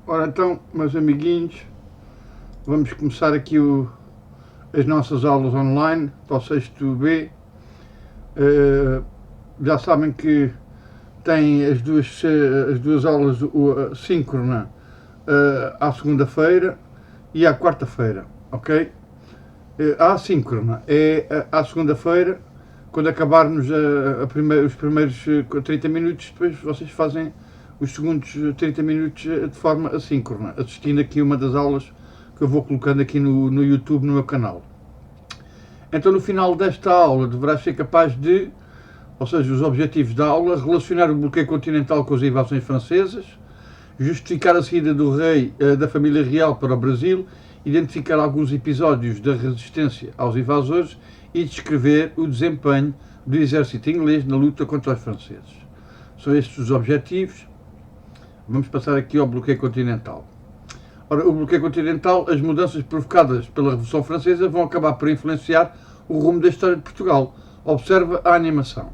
Ora então, meus amiguinhos, vamos começar aqui as nossas aulas online para o 6º B. Já sabem que tem as duas aulas síncrona à segunda-feira e à quarta-feira, ok? A assíncrona é à segunda-feira, quando acabarmos os primeiros 30 minutos, depois vocês fazem os segundos 30 minutos de forma assíncrona, assistindo aqui uma das aulas que eu vou colocando aqui no YouTube, no meu canal. Então, no final desta aula, deverás ser capaz de, ou seja, os objetivos da aula, relacionar o bloqueio continental com as invasões francesas, justificar a saída do rei da família real para o Brasil, identificar alguns episódios da resistência aos invasores e descrever o desempenho do exército inglês na luta contra os franceses. São estes os objetivos. Vamos passar aqui ao bloqueio continental. Ora, o bloqueio continental, as mudanças provocadas pela Revolução Francesa vão acabar por influenciar o rumo da história de Portugal. Observa a animação.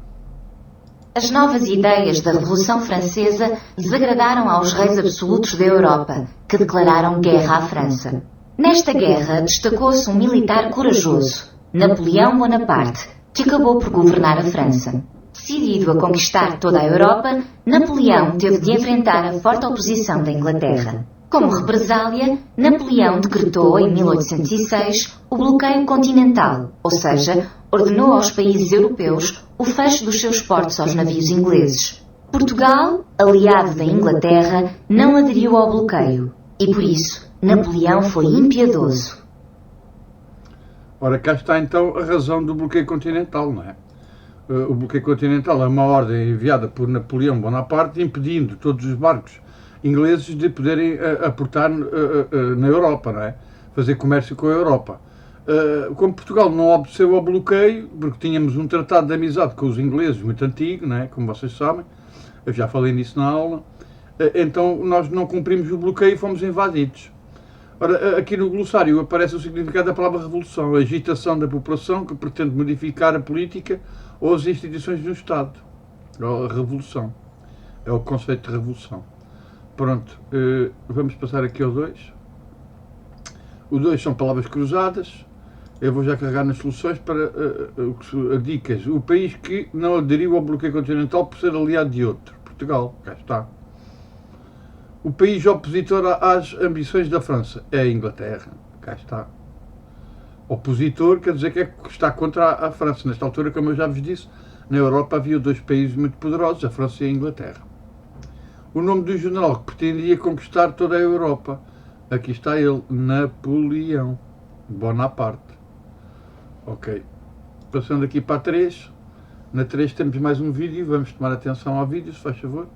As novas ideias da Revolução Francesa desagradaram aos reis absolutos da Europa, que declararam guerra à França. Nesta guerra destacou-se um militar corajoso, Napoleão Bonaparte, que acabou por governar a França. Decidido a conquistar toda a Europa, Napoleão teve de enfrentar a forte oposição da Inglaterra. Como represália, Napoleão decretou, em 1806, o bloqueio continental, ou seja, ordenou aos países europeus o fecho dos seus portos aos navios ingleses. Portugal, aliado da Inglaterra, não aderiu ao bloqueio e, por isso, Napoleão foi impiedoso. Ora, cá está então a razão do bloqueio continental, não é? O bloqueio continental é uma ordem enviada por Napoleão Bonaparte, impedindo todos os barcos ingleses de poderem aportar na Europa, não é? Fazer comércio com a Europa. Como Portugal não obedeceu ao bloqueio, porque tínhamos um tratado de amizade com os ingleses muito antigo, não é? Como vocês sabem, eu já falei nisso na aula, então nós não cumprimos o bloqueio e fomos invadidos. Ora, aqui no glossário aparece o significado da palavra revolução, a agitação da população que pretende modificar a política ou as instituições do Estado. A revolução. É o conceito de revolução. Pronto, vamos passar aqui ao 2. O 2 são palavras cruzadas. Eu vou já carregar nas soluções para dicas. O país que não aderiu ao bloqueio continental por ser aliado de outro. Portugal, cá está. O país opositor às ambições da França é a Inglaterra, cá está. Opositor quer dizer que está contra a França. Nesta altura, como eu já vos disse, na Europa havia dois países muito poderosos, a França e a Inglaterra. O nome do general que pretendia conquistar toda a Europa. Aqui está ele, Napoleão Bonaparte. Ok. Passando aqui para a 3. Na 3 temos mais um vídeo, vamos tomar atenção ao vídeo, se faz favor.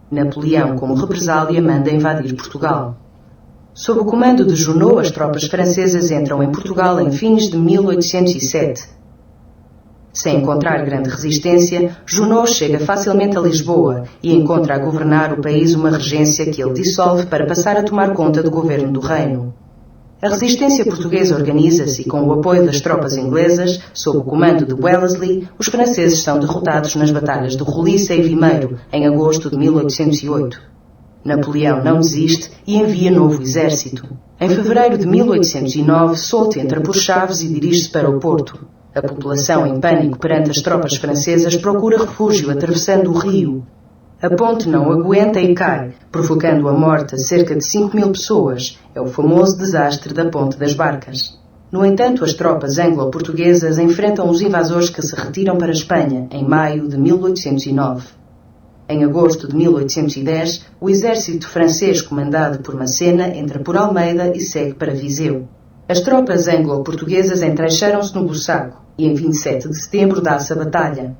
Napoleão, como represália, manda invadir Portugal. Sob o comando de Junot, as tropas francesas entram em Portugal em fins de 1807. Sem encontrar grande resistência, Junot chega facilmente a Lisboa e encontra a governar o país uma regência que ele dissolve para passar a tomar conta do governo do reino. A resistência portuguesa organiza-se e, com o apoio das tropas inglesas, sob o comando de Wellesley, os franceses são derrotados nas batalhas de Roliça e Vimeiro, em agosto de 1808. Napoleão não desiste e envia novo exército. Em fevereiro de 1809, Soult entra por Chaves e dirige-se para o Porto. A população, em pânico perante as tropas francesas, procura refúgio atravessando o rio. A ponte não aguenta e cai, provocando a morte a cerca de 5.000 pessoas. É o famoso desastre da Ponte das Barcas. No entanto, as tropas anglo-portuguesas enfrentam os invasores que se retiram para a Espanha, em maio de 1809. Em agosto de 1810, o exército francês comandado por Massena entra por Almeida e segue para Viseu. As tropas anglo-portuguesas entrecharam-se no Bussaco e em 27 de setembro dá-se a batalha.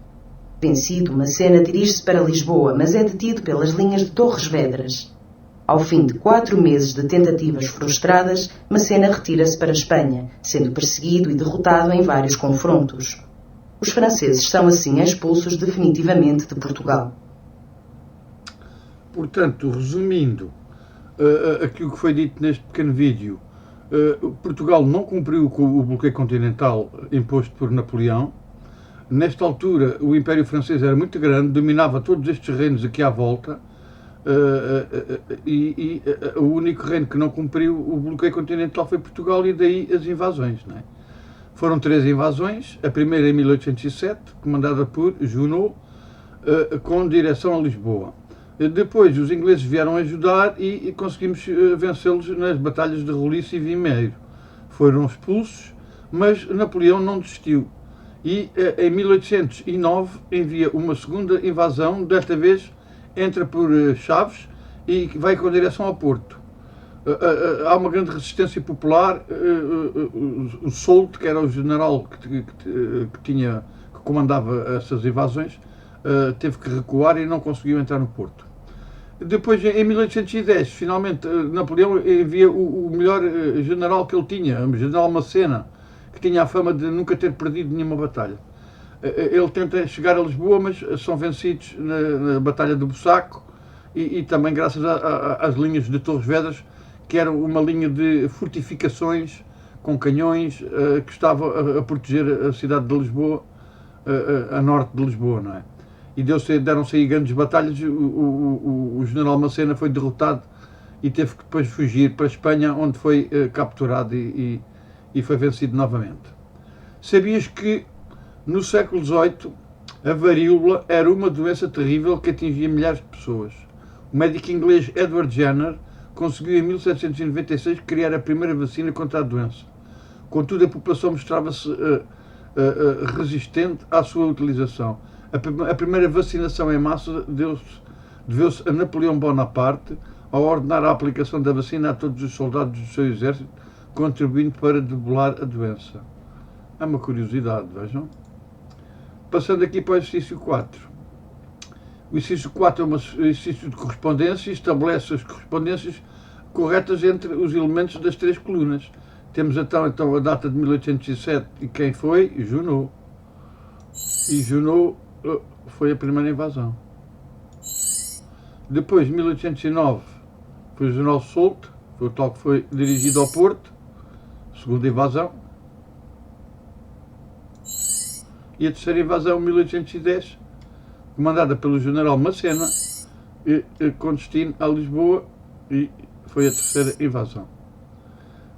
Vencido, Massena dirige-se para Lisboa, mas é detido pelas linhas de Torres Vedras. Ao fim de 4 meses de tentativas frustradas, Massena retira-se para a Espanha, sendo perseguido e derrotado em vários confrontos. Os franceses são assim expulsos definitivamente de Portugal. Portanto, resumindo aquilo que foi dito neste pequeno vídeo, Portugal não cumpriu com o bloqueio continental imposto por Napoleão. Nesta altura, o Império Francês era muito grande, dominava todos estes reinos aqui à volta, O único reino que não cumpriu o bloqueio continental foi Portugal, e daí as invasões, não é? Foram 3 invasões, a primeira em 1807, comandada por Junot, com direção a Lisboa. Depois os ingleses vieram ajudar e conseguimos vencê-los nas batalhas de Roliço e Vimeiro. Foram expulsos, mas Napoleão não desistiu. E em 1809 envia uma segunda invasão, desta vez entra por Chaves e vai com direção ao Porto. Há uma grande resistência popular. O Soult, que era o general que comandava essas invasões, teve que recuar e não conseguiu entrar no Porto. Depois, em 1810, finalmente, Napoleão envia o melhor general que ele tinha, o general Massena, que tinha a fama de nunca ter perdido nenhuma batalha. Ele tenta chegar a Lisboa, mas são vencidos na Batalha do Bussaco e também graças às linhas de Torres Vedras, que era uma linha de fortificações com canhões que estava a proteger a cidade de Lisboa, a norte de Lisboa, não é? E deram-se aí grandes batalhas. O general Massena foi derrotado e teve que depois fugir para a Espanha, onde foi capturado e foi vencido novamente. Sabias que no século XVIII a varíola era uma doença terrível que atingia milhares de pessoas? O médico inglês Edward Jenner conseguiu em 1796 criar a primeira vacina contra a doença. Contudo, a população mostrava-se resistente à sua utilização. A primeira vacinação em massa deveu-se a Napoleão Bonaparte, ao ordenar a aplicação da vacina a todos os soldados do seu exército, contribuindo para debelar a doença. É uma curiosidade, vejam. Passando aqui para o exercício 4. O exercício 4 é um exercício de correspondência e estabelece as correspondências corretas entre os elementos das 3 colunas. Temos então a data de 1807 e quem foi? Junot. E Junot foi a primeira invasão. Depois, 1809, foi o general Soult, foi o tal que foi dirigido ao Porto, segunda invasão. E a terceira invasão, 1810, comandada pelo general Massena, com destino a Lisboa, e foi a terceira invasão.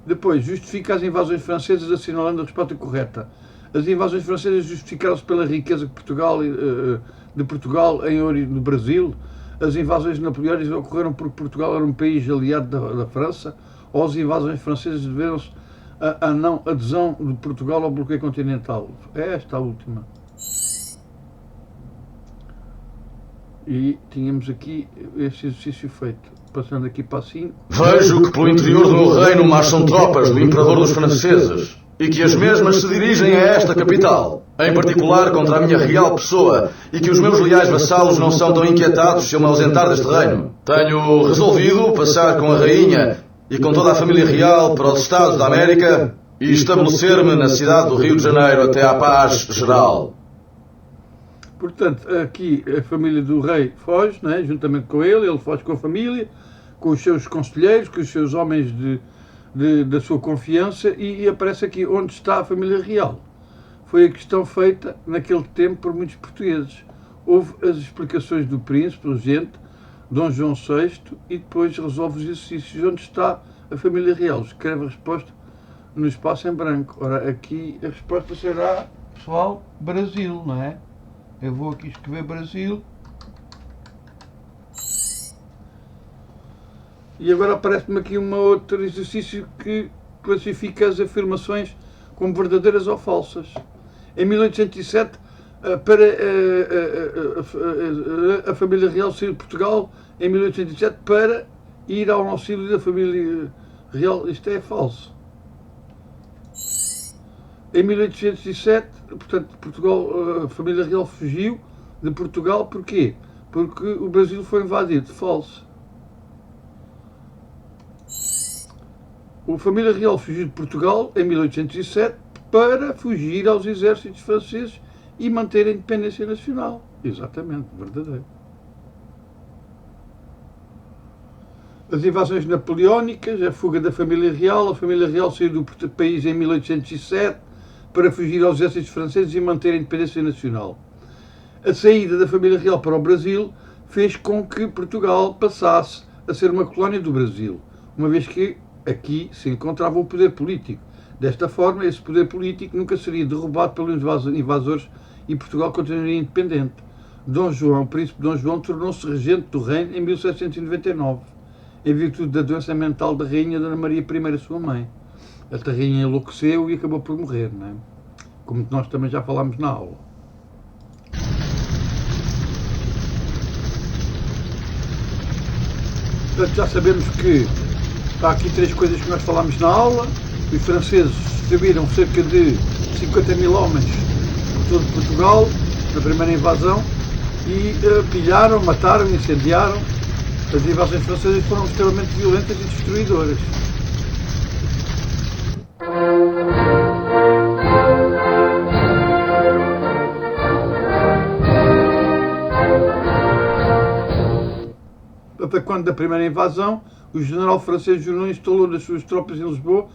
Depois, justifica as invasões francesas assinalando a resposta correta. As invasões francesas justificaram-se pela riqueza de Portugal em ouro do Brasil. As invasões napoleónicas ocorreram porque Portugal era um país aliado da França, ou as invasões francesas deveram-se à não adesão de Portugal ao bloqueio continental. É esta a última. E tínhamos aqui este exercício feito. Passando aqui para 5. Vejo que pelo interior do meu reino marcham tropas do imperador dos franceses e que as mesmas se dirigem a esta capital, em particular contra a minha real pessoa, e que os meus leais vassalos não são tão inquietados se eu me ausentar deste reino. Tenho resolvido passar com a rainha e com toda a família real para os Estados da América e estabelecer-me na cidade do Rio de Janeiro até à paz geral. Portanto, aqui a família do rei foge, não é? Juntamente com ele foge com a família, com os seus conselheiros, com os seus homens da sua confiança, e aparece aqui onde está a família real. Foi a questão feita naquele tempo por muitos portugueses. Houve as explicações do príncipe, o regente, Dom João VI, e depois resolve os exercícios. Onde está a família real? Escreve a resposta no espaço em branco. Ora, aqui a resposta será, pessoal, Brasil, não é? Eu vou aqui escrever Brasil. E agora aparece-me aqui um outro exercício que classifica as afirmações como verdadeiras ou falsas. Em 1807, para a família real sair de Portugal, em 1807, para ir ao auxílio da família real. Isto é falso. Em 1807, portanto, Portugal, a família real fugiu de Portugal. Porquê? Porque o Brasil foi invadido. Falso. A família real fugiu de Portugal em 1807 para fugir aos exércitos franceses e manter a independência nacional. Exatamente, verdadeiro. As invasões napoleónicas, a fuga da família real saiu do país em 1807 para fugir aos exércitos franceses e manter a independência nacional. A saída da família real para o Brasil fez com que Portugal passasse a ser uma colónia do Brasil, uma vez que aqui se encontrava o poder político. Desta forma, esse poder político nunca seria derrubado pelos invasores e Portugal continuaria independente. Dom João, o príncipe Dom João, tornou-se regente do reino em 1799, em virtude da doença mental da rainha Dona Maria I, sua mãe. Esta rainha enlouqueceu e acabou por morrer, não é? Como nós também já falámos na aula. Portanto, já sabemos que há aqui 3 coisas que nós falámos na aula. Os franceses distribuíram cerca de 50 mil homens por todo Portugal na primeira invasão e pilharam, mataram, incendiaram. As invasões francesas foram extremamente violentas e destruidoras. Quando da primeira invasão, o general francês Junot instalou as suas tropas em Lisboa,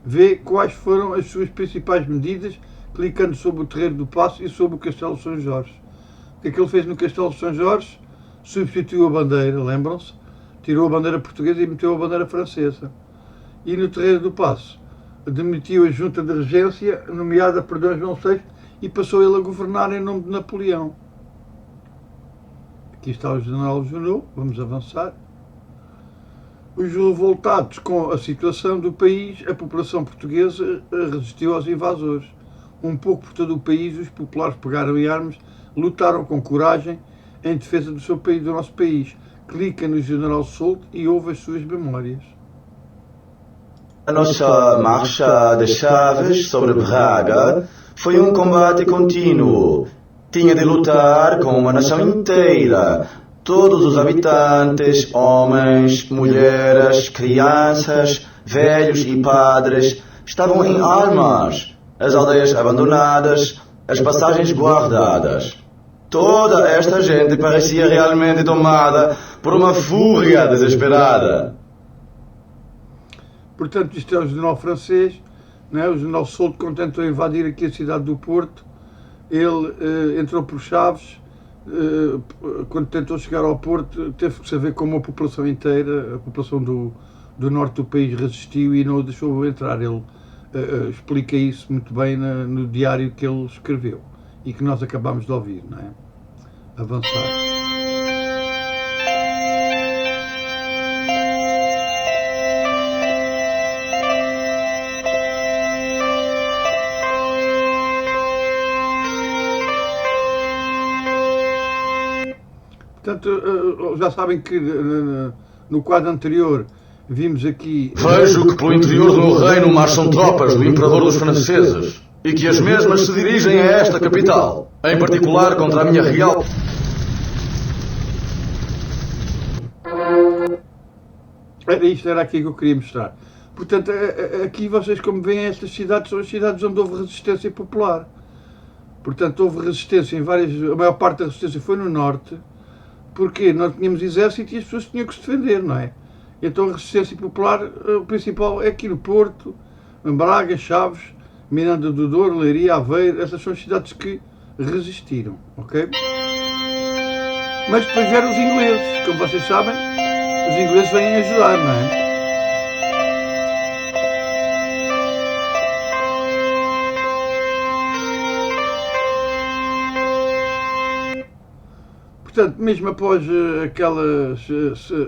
vê quais foram as suas principais medidas, clicando sobre o Terreiro do Paço e sobre o Castelo de São Jorge. O que é que ele fez no Castelo de São Jorge? Substituiu a bandeira, lembram-se? Tirou a bandeira portuguesa e meteu a bandeira francesa. E no Terreiro do Paço, demitiu a junta de regência, nomeada por Dom João VI, e passou ele a governar em nome de Napoleão. Aqui está o general Junot, vamos avançar. Os revoltados com a situação do país, a população portuguesa resistiu aos invasores. Um pouco por todo o país, os populares pegaram em armas, lutaram com coragem em defesa do seu país, do nosso país. Clica no general Soult e ouve as suas memórias. A nossa marcha de Chaves sobre Braga foi um combate contínuo. Tinha de lutar com uma nação inteira. Todos os habitantes, homens, mulheres, crianças, velhos e padres, estavam em armas. As aldeias abandonadas, as passagens guardadas. Toda esta gente parecia realmente tomada por uma fúria desesperada. Portanto, isto é o general francês, não é? O general Soult, quando tentou invadir aqui a cidade do Porto, ele entrou por Chaves. Quando tentou chegar ao Porto, teve que saber como a população inteira, a população do norte do país resistiu e não o deixou entrar. Ele explica isso muito bem no diário que ele escreveu e que nós acabamos de ouvir, não é? Avançar. Portanto, já sabem que no quadro anterior vimos aqui... Vejo que pelo interior do meu reino marcham tropas do imperador dos franceses e que as mesmas se dirigem a esta capital, em particular contra a minha real... Era aqui que eu queria mostrar. Portanto, aqui vocês, como veem, estas cidades são as cidades onde houve resistência popular. Portanto, houve resistência em várias... A maior parte da resistência foi no norte, porque nós tínhamos exército e as pessoas tinham que se defender, não é? Então a resistência popular, o principal é aqui no Porto, em Braga, Chaves, Miranda do Douro, Leiria, Aveiro, essas são as cidades que resistiram, ok? Mas depois vieram os ingleses, como vocês sabem, os ingleses vêm ajudar, não é? Portanto, mesmo após aquelas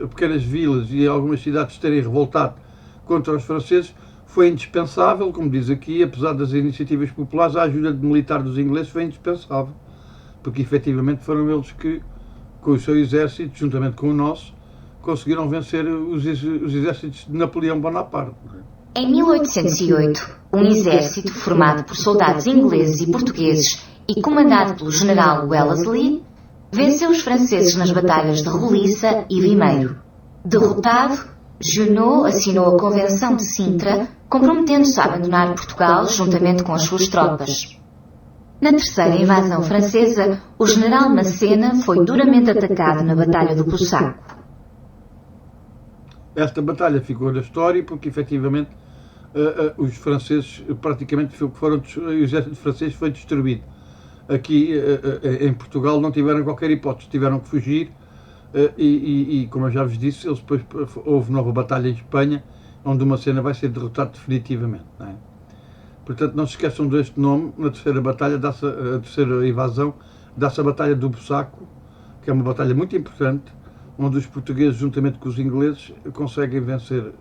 pequenas vilas e algumas cidades terem revoltado contra os franceses, foi indispensável, como diz aqui, apesar das iniciativas populares, a ajuda militar dos ingleses foi indispensável, porque efetivamente foram eles que, com o seu exército, juntamente com o nosso, conseguiram vencer os exércitos de Napoleão Bonaparte. Em 1808, um exército formado por soldados ingleses e portugueses e comandado pelo general Wellesley venceu os franceses nas batalhas de Roliça e Vimeiro. Derrotado, Junot assinou a Convenção de Sintra, comprometendo-se a abandonar Portugal juntamente com as suas tropas. Na terceira invasão francesa, o general Massena foi duramente atacado na Batalha do Pussaco. Esta batalha ficou na história porque, efetivamente, os franceses praticamente foram... O exército francês foi destruído. Aqui em Portugal não tiveram qualquer hipótese, tiveram que fugir E como eu já vos disse, eles depois houve nova batalha em Espanha, onde uma cena vai ser derrotado definitivamente. Não é? Portanto, não se esqueçam deste nome. Na terceira batalha, a terceira invasão, dá-se a Batalha do Bussaco, que é uma batalha muito importante, onde os portugueses, juntamente com os ingleses, conseguem vencer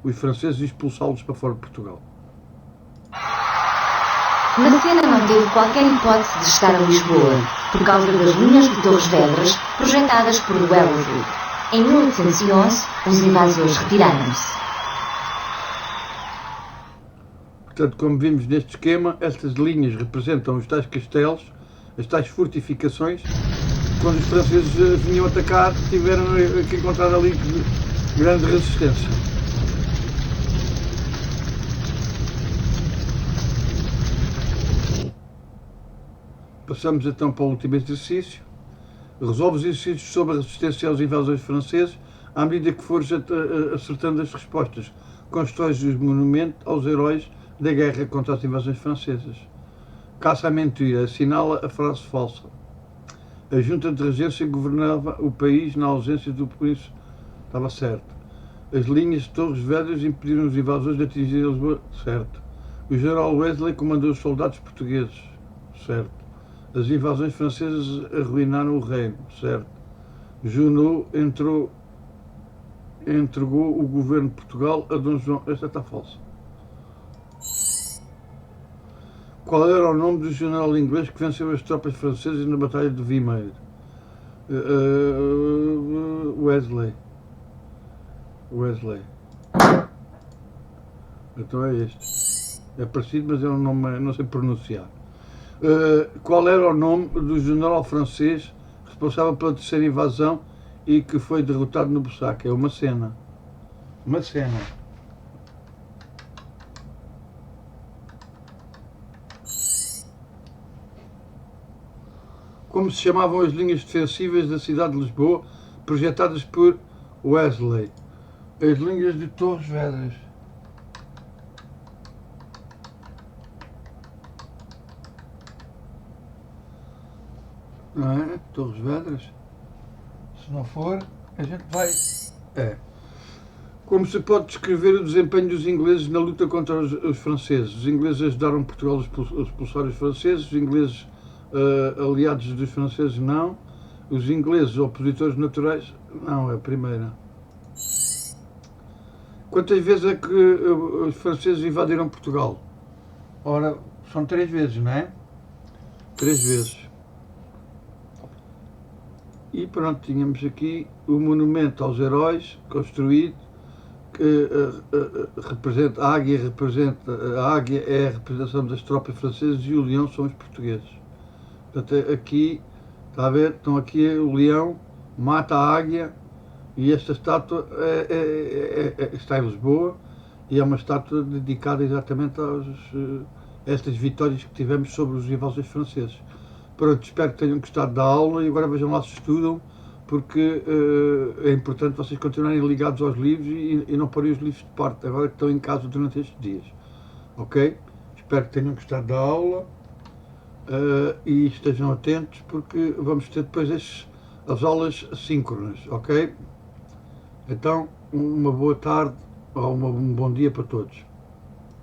os franceses e expulsá-los para fora de Portugal. Macena não teve qualquer hipótese de chegar a Lisboa, por causa das linhas de Torres Vedras projetadas por Wellesley. Em 1811, os invasores retiraram-se. Portanto, como vimos neste esquema, estas linhas representam os tais castelos, as tais fortificações. Quando os franceses vinham atacar, tiveram que encontrar ali grande resistência. Passamos então para o último exercício. Resolve os exercícios sobre a resistência aos invasores franceses à medida que fores acertando as respostas. Constróis os monumentos aos heróis da guerra contra as invasões francesas. Caça à mentira, assinala a frase falsa. A junta de regência governava o país na ausência do príncipe. Estava certo. As linhas de Torres Vedras impediram os invasores de atingir Lisboa. Certo. O general Wellesley comandou os soldados portugueses. Certo. As invasões francesas arruinaram o reino. Certo. Junot entregou o governo de Portugal a Dom João. Esta está falsa. Qual era o nome do general inglês que venceu as tropas francesas na Batalha de Vimeiro? Wellesley. Então é este. É parecido, mas é um nome, não sei pronunciar. Qual era o nome do general francês responsável pela terceira invasão e que foi derrotado no Bussaco? É uma cena. Como se chamavam as linhas defensivas da cidade de Lisboa, projetadas por Wellesley? As linhas de Torres Vedras. Não é? Torres Vedras? Se não for, a gente vai... Como se pode descrever o desempenho dos ingleses na luta contra os franceses? Os ingleses ajudaram Portugal a expulsar os franceses, os ingleses aliados dos franceses não, os ingleses opositores naturais não, é a primeira. Quantas vezes é que os franceses invadiram Portugal? Ora, são 3 vezes, não é? 3 vezes. E pronto, tínhamos aqui o monumento aos heróis construído, que representa, a águia é a representação das tropas francesas e o leão são os portugueses. Portanto, aqui, está a ver, estão aqui o leão, mata a águia e esta estátua está em Lisboa e é uma estátua dedicada exatamente a estas vitórias que tivemos sobre os invasores franceses. Pronto, espero que tenham gostado da aula e agora vejam lá se estudam, porque é importante vocês continuarem ligados aos livros e não porem os livros de parte, agora que estão em casa durante estes dias. Ok? Espero que tenham gostado da aula e estejam atentos, porque vamos ter depois as aulas síncronas, ok? Então, uma boa tarde ou um bom dia para todos.